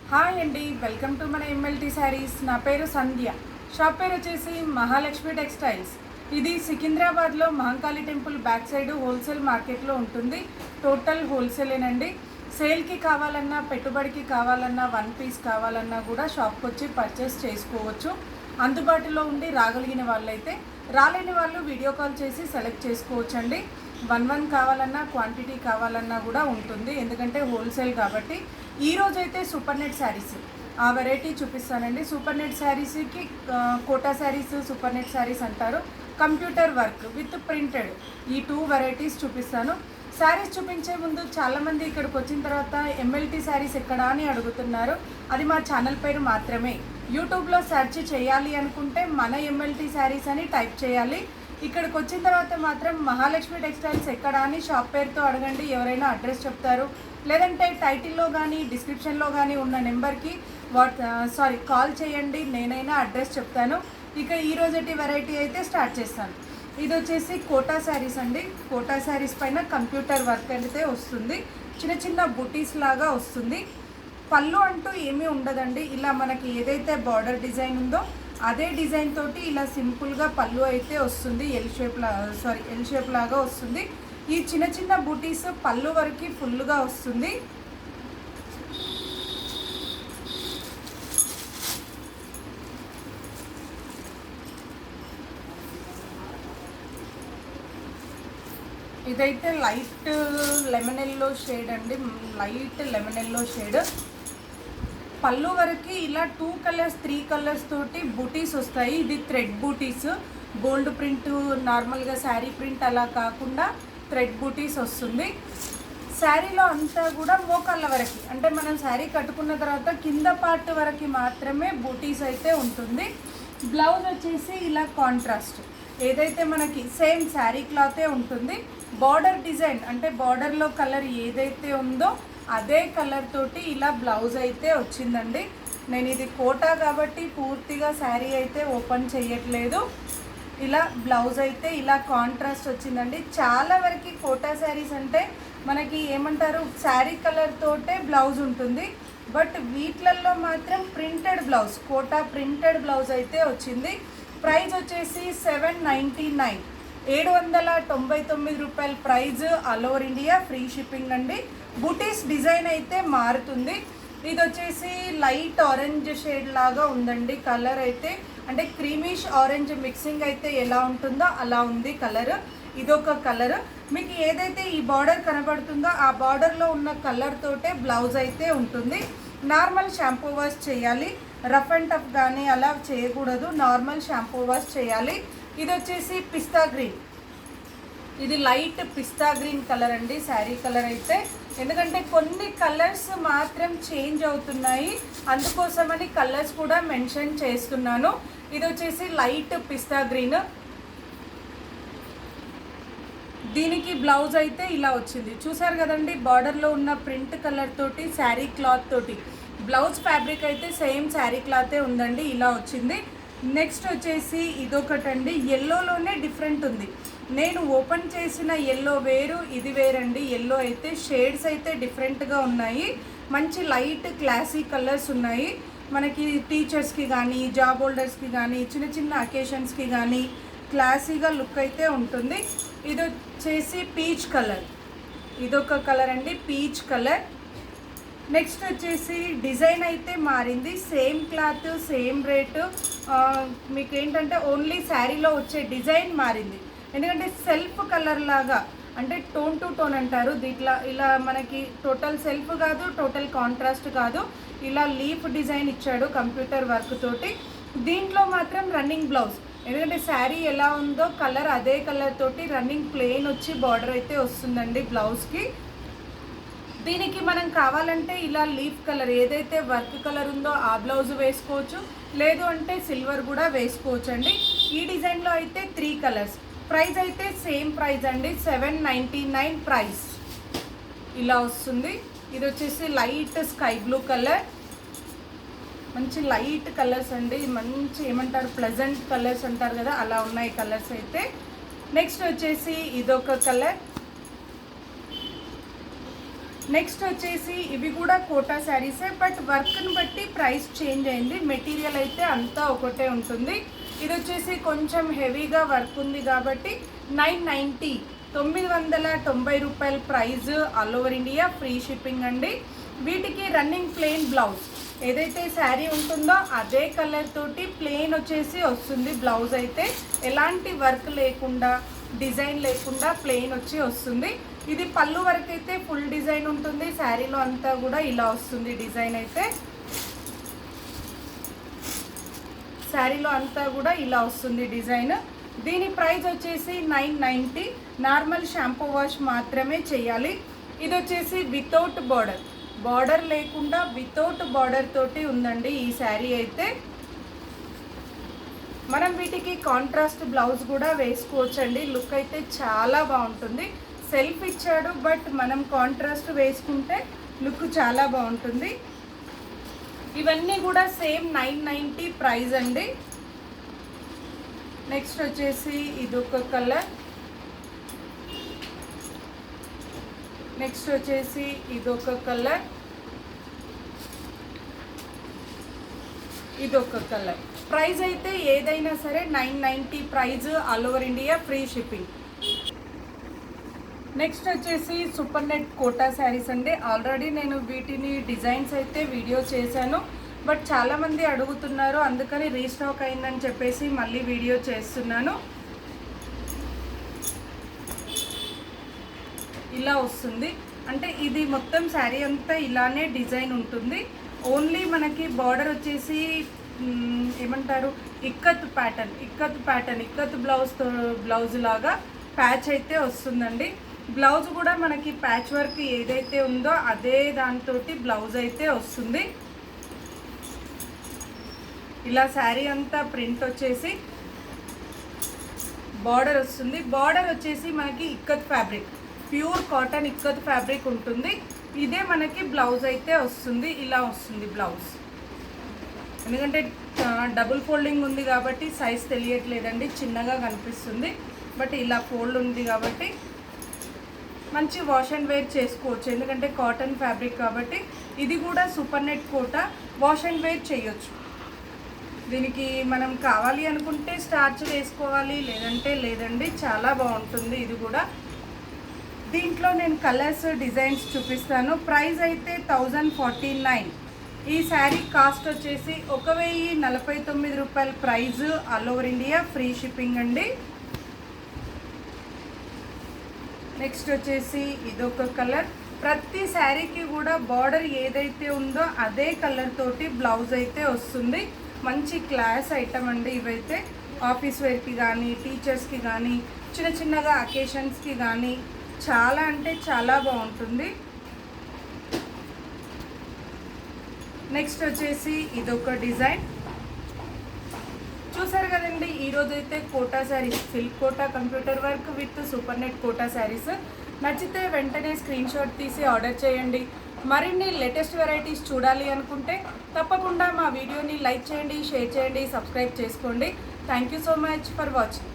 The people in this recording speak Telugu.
హాయ్ అండి, వెల్కమ్ టు మన ఎంఎల్టీ శారీస్. నా పేరు సంధ్య. షాప్ పేరు వచ్చేసి మహాలక్ష్మి టెక్స్టైల్స్. ఇది సికింద్రాబాద్లో Mahankali temple back side wholesale మార్కెట్లో ఉంటుంది. టోటల్ హోల్సేలేనండి. సేల్కి కావాలన్నా, పెట్టుబడికి కావాలన్నా, వన్ పీస్ కావాలన్నా కూడా షాప్కి వచ్చి పర్చేస్ చేసుకోవచ్చు. అందుబాటులో ఉండి రాగలిగిన వాళ్ళైతే, రాలేని వాళ్ళు వీడియో కాల్ చేసి సెలెక్ట్ చేసుకోవచ్చండి. వన్ కావాలన్నా, క్వాంటిటీ కావాలన్నా కూడా ఉంటుంది, ఎందుకంటే హోల్సేల్ కాబట్టి. ఈరోజు అయితే సూపర్ నెట్ శారీస్ ఆ వెరైటీ చూపిస్తానండి. సూపర్ నెట్ శారీస్కి కోటా శారీస్, సూపర్ నెట్ శారీస్ అంటారు. కంప్యూటర్ వర్క్ విత్ ప్రింటెడ్, ఈ 2 వెరైటీస్ చూపిస్తాను. శారీస్ చూపించే ముందు చాలామంది ఇక్కడికి వచ్చిన తర్వాత ఎంఎల్టీ శారీస్ ఎక్కడా అని అడుగుతున్నారు. అది మా ఛానల్ పేరు మాత్రమే. యూట్యూబ్లో సెర్చ్ చేయాలి అనుకుంటే మన ఎంఎల్టీ శారీస్ అని టైప్ చేయాలి. ఇక్కడికి వచ్చిన తర్వాత మాత్రం మహాలక్ష్మి టెక్స్టైల్స్ ఎక్కడా అని షాప్ పేరుతో అడగండి, ఎవరైనా అడ్రస్ చెప్తారు. లేదంటే టైటిల్లో కానీ డిస్క్రిప్షన్లో కానీ ఉన్న నెంబర్కి కాల్ చేయండి, నేనైనా అడ్రస్ చెప్తాను. ఇక ఈరోజటి వెరైటీ అయితే స్టార్ట్ చేస్తాను. ఇది వచ్చేసి కోటా శారీస్ అండి. కోటా శారీస్ పైన కంప్యూటర్ వర్క్ అయితే వస్తుంది. చిన్న చిన్న బుటీస్ లాగా వస్తుంది. పళ్ళు అంటూ ఏమీ ఉండదండి. ఇలా మనకి ఏదైతే బార్డర్ డిజైన్ ఉందో అదే డిజైన్ తోటి ఇలా సింపుల్గా పళ్ళు అయితే వస్తుంది. ఎల్ షేప్ లాగా వస్తుంది. ఈ చిన్న చిన్న బూటీస్ పళ్ళు వరకు ఫుల్గా వస్తుంది. ఇదైతే లైట్ లెమన్ ఎల్లో షేడ్ అండి. Light lemon yellow shade. పళ్ళు వరకు ఇలా 2 కలర్స్ 3 కలర్స్ తోటి బూటీస్ వస్తాయి. ఇది థ్రెడ్ బూటీస్, గోల్డ్ ప్రింట్, నార్మల్గా శారీ ప్రింట్ అలా కాకుండా థ్రెడ్ బూటీస్ వస్తుంది. శారీలో అంతా కూడా మోకాళ్ళ వరకు, అంటే మనం శారీ కట్టుకున్న తర్వాత కింద పార్ట్ వరకు మాత్రమే బూటీస్ అయితే ఉంటుంది. బ్లౌజ్ వచ్చేసి ఇలా కాంట్రాస్ట్, ఏదైతే మనకి సేమ్ శారీ క్లాతే ఉంటుంది. బార్డర్ డిజైన్ అంటే బార్డర్లో కలర్ ఏదైతే ఉందో అదే కలర్ తోటి ఇలా బ్లౌజ్ అయితే వచ్చిందండి. నేను ఇది కోటా కాబట్టి పూర్తిగా శారీ అయితే ఓపెన్ చేయట్లేదు. ఇలా బ్లౌజ్ అయితే ఇలా కాంట్రాస్ట్ వచ్చిందండి. చాలా వరకు కోటా శారీస్ అంటే మనకి ఏమంటారు, శారీ కలర్ తోటే బ్లౌజ్ ఉంటుంది. బట్ వీటిలలో మాత్రం printed blouse, Kota printed blouse అయితే వచ్చింది. ప్రైస్ వచ్చేసి 799, 799 రూపాయల price. All over India free shipping అండి. బూటీస్ డిజైన్ అయితే మారుతుంది. ఇది వచ్చేసి లైట్ ఆరెంజ్ షేడ్ లాగా ఉందండి. కలర్ అయితే అంటే క్రీమిష్ ఆరెంజ్ మిక్సింగ్ అయితే ఎలా ఉంటుందో అలా ఉంది కలర్. ఇదొక కలర్. మీకు ఏదైతే ఈ బార్డర్ కనబడుతుందో ఆ బార్డర్లో ఉన్న కలర్ తోటే బ్లౌజ్ అయితే ఉంటుంది. నార్మల్ షాంపూ వాష్ చేయాలి, రఫ్ అండ్ టఫ్ కానీ అలా చేయకూడదు, నార్మల్ షాంపూ వాష్ చేయాలి. ఇది వచ్చేసి పిస్తా గ్రీన్. ఇది లైట్ పిస్తా గ్రీన్ కలర్ అండి శారీ కలర్ అయితే. ఎందుకంటే కొన్ని కలర్స్ మాత్రం చేంజ్ అవుతున్నాయి, అందుకోసమని కలర్స్ కూడా మెన్షన్ చేస్తున్నాను. ఇది వచ్చేసి లైట్ పిస్తా గ్రీన్. దీనికి బ్లౌజ్ అయితే ఇలా వచ్చింది. చూసారు కదండి, బార్డర్లో ఉన్న ప్రింట్ కలర్ తోటి శారీ క్లాత్ తోటి బ్లౌజ్ ఫ్యాబ్రిక్ అయితే సేమ్ శారీ క్లాతే ఉందండి, ఇలా వచ్చింది. నెక్స్ట్ వచ్చేసి ఇదొకటండి, ఎల్లోలోనే డిఫరెంట్ ఉంది. నేను ఓపెన్ చేసిన ఎల్లో వేరు, ఇది వేరండి. ఎల్లో అయితే షేడ్స్ అయితే డిఫరెంట్గా ఉన్నాయి. మంచి లైట్ క్లాసీ కలర్స్ ఉన్నాయి. మనకి టీచర్స్కి కానీ, జాబ్ హోల్డర్స్కి కానీ, చిన్న చిన్న అకేషన్స్కి కానీ క్లాసీగా లుక్ అయితే ఉంటుంది. ఇది వచ్చేసి పీచ్ కలర్. ఇదొక కలర్ అండి, పీచ్ కలర్. నెక్స్ట్ వచ్చేసి డిజైన్ అయితే మారింది. Same cloth, same rate. మీకు ఏంటంటే ఓన్లీ శారీలో వచ్చే డిజైన్ మారింది. ఎందుకంటే సెల్ఫ్ కలర్ లాగా, అంటే టోన్ టు టోన్ అంటారు. దీంట్లో ఇలా మనకి టోటల్ సెల్ఫ్ కాదు, టోటల్ కాంట్రాస్ట్ కాదు. ఇలా లీఫ్ డిజైన్ ఇచ్చాడు కంప్యూటర్ వర్క్ తోటి. దీంట్లో మాత్రం రన్నింగ్ బ్లౌజ్, ఎందుకంటే శారీ ఎలా ఉందో కలర్ అదే కలర్ తోటి రన్నింగ్ ప్లెయిన్ వచ్చి బార్డర్ అయితే వస్తుందండి బ్లౌజ్కి. దీనికి మనం కావాలంటే ఇలా లీఫ్ కలర్ ఏదైతే వర్క్ కలర్ ఉందో ఆ బ్లౌజ్ వేసుకోవచ్చు, లేదు అంటే సిల్వర్ కూడా వేసుకోవచ్చు అండి. ఈ డిజైన్లో అయితే 3 కలర్స్. ప్రైస్ అయితే సేమ్ ప్రైస్ అండి, 799 ప్రైస్. ఇలా వస్తుంది. ఇది వచ్చేసి లైట్ స్కై బ్లూ కలర్. మంచి లైట్ కలర్స్ అండి, మంచి ఏమంటారు ప్లెజెంట్ కలర్స్ అంటారు కదా, అలా ఉన్నాయి కలర్స్ అయితే. నెక్స్ట్ వచ్చేసి ఇదొక కలర్. నెక్స్ట్ వచ్చేసి ఇవి కూడా కోటా శారీసే, బట్ వర్క్ని బట్టి ప్రైస్ చేంజ్ అయింది. మెటీరియల్ అయితే అంతా ఒకటే ఉంటుంది. ఇది వచ్చేసి కొంచెం హెవీగా వర్క్ ఉంది కాబట్టి 990 990 రూపాయల price, all over India free shipping అండి. వీటికి రన్నింగ్ ప్లెయిన్ బ్లౌజ్ ఏదైతే శారీ ఉంటుందో అదే కలర్ తోటి ప్లెయిన్ వచ్చేసి వస్తుంది. బ్లౌజ్ అయితే ఎలాంటి వర్క్ లేకుండా, డిజైన్ లేకుండా ప్లెయిన్ వచ్చి వస్తుంది. ఇది పళ్ళు వరకు అయితే ఫుల్ డిజైన్ ఉంటుంది. శారీలో అంతా కూడా ఇలా వస్తుంది డిజైన్ అయితే. శారీలో అంతా కూడా ఇలా వస్తుంది డిజైన్. దీని ప్రైస్ వచ్చేసి 990. నార్మల్ షాంపూ వాష్ మాత్రమే చేయాలి. ఇది వచ్చేసి వితౌట్ బార్డర్, బార్డర్ లేకుండా వితౌట్ బార్డర్ తోటి ఉందండి ఈ శారీ అయితే. మనం వీటికి కాంట్రాస్ట్ బ్లౌజ్ కూడా వేసుకోవచ్చండి. లుక్ అయితే చాలా బాగుంటుంది. సెల్ఫ్ ఇచ్చాడు, బట్ మనం కాంట్రాస్ట్ వేసుకుంటే లుక్ చాలా బాగుంటుంది. ఇవన్నీ కూడా సేమ్ 990 ప్రైస్ అండి. నెక్స్ట్ వచ్చేసి ఇదొక కలర్. నెక్స్ట్ వచ్చేసి ఇదొక కలర్, ఇదొక కలర్. ప్రైస్ అయితే ఏదైనా సరే 990 price, all over India free shipping. Next వచ్చేసి సూపర్ నెట్ కోటా శారీస్ అండి. ఆల్రెడీ నేను వీటిని డిజైన్స్ అయితే వీడియో చేశాను, బట్ చాలామంది అడుగుతున్నారు, అందుకని రీస్టాక్ అయిందని చెప్పేసి మళ్ళీ వీడియో చేస్తున్నాను. ఇలా వస్తుంది. అంటే ఇది మొత్తం శారీ అంతా ఇలానే డిజైన్ ఉంటుంది. ఓన్లీ మనకి బార్డర్ వచ్చేసి ఏమంటారు, ఇక్కత్ ప్యాటర్న్ ఇక్కత్ బ్లౌజ్ లాగా ప్యాచ్ అయితే వస్తుందండి. బ్లౌజ్ కూడా మనకి ప్యాచ్ వర్క్ ఏదైతే ఉందో అదే దాంతోటి బ్లౌజ్ అయితే వస్తుంది. ఇలా శారీ అంతా ప్రింట్ వచ్చేసి బార్డర్ వస్తుంది. బార్డర్ వచ్చేసి మనకి ikat fabric, pure cotton ikat fabric ఉంటుంది. ఇదే మనకి బ్లౌజ్ అయితే వస్తుంది. ఇలా వస్తుంది బ్లౌజ్. ఎందుకంటే డబుల్ ఫోల్డింగ్ ఉంది కాబట్టి సైజ్ తెలియట్లేదండి, చిన్నగా కనిపిస్తుంది. బట్ ఇలా ఫోల్డ్ ఉంది కాబట్టి మంచి వాష్ అండ్ వేర్ చేసుకోవచ్చు. ఎందుకంటే కాటన్ ఫ్యాబ్రిక్ కాబట్టి. ఇది కూడా super net Kota, wash and wear చేయొచ్చు. దీనికి మనం కావాలి అనుకుంటే స్టార్చ్ వేసుకోవాలి, లేదంటే లేదండి. చాలా బాగుంటుంది ఇది కూడా. దీంట్లో నేను కలర్స్, డిజైన్స్ చూపిస్తాను. ప్రైస్ అయితే 1049. ఈ శారీ కాస్ట్ వచ్చేసి 1049 రూపాయల price, all over India free shipping అండి. నెక్స్ట్ వచ్చేసి ఇదొక కలర్. ప్రతి శారీకి కూడా బార్డర్ ఏదైతే ఉందో అదే కలర్ తోటి బ్లౌజ్ అయితే వస్తుంది. మంచి క్లాస్ ఐటమ్ అండి ఇవైతే. ఆఫీస్ వేర్కి కానీ, టీచర్స్కి కానీ, చిన్నగా అకేషన్స్కి కానీ చాలా అంటే చాలా బాగుంటుంది. నెక్స్ట్ వచ్చేసి ఇదొక డిజైన్. చూసారు కదండి, ఈరోజైతే Kota saris, silk Kota computer work with super net Kota saris. నచ్చితే వెంటనే స్క్రీన్ షాట్ తీసి ఆర్డర్ చేయండి. మరిన్ని లేటెస్ట్ వెరైటీస్ చూడాలి అనుకుంటే తప్పకుండా మా వీడియోని లైక్ చేయండి, షేర్ చేయండి, సబ్స్క్రైబ్ చేసుకోండి. Thank you so much for watching.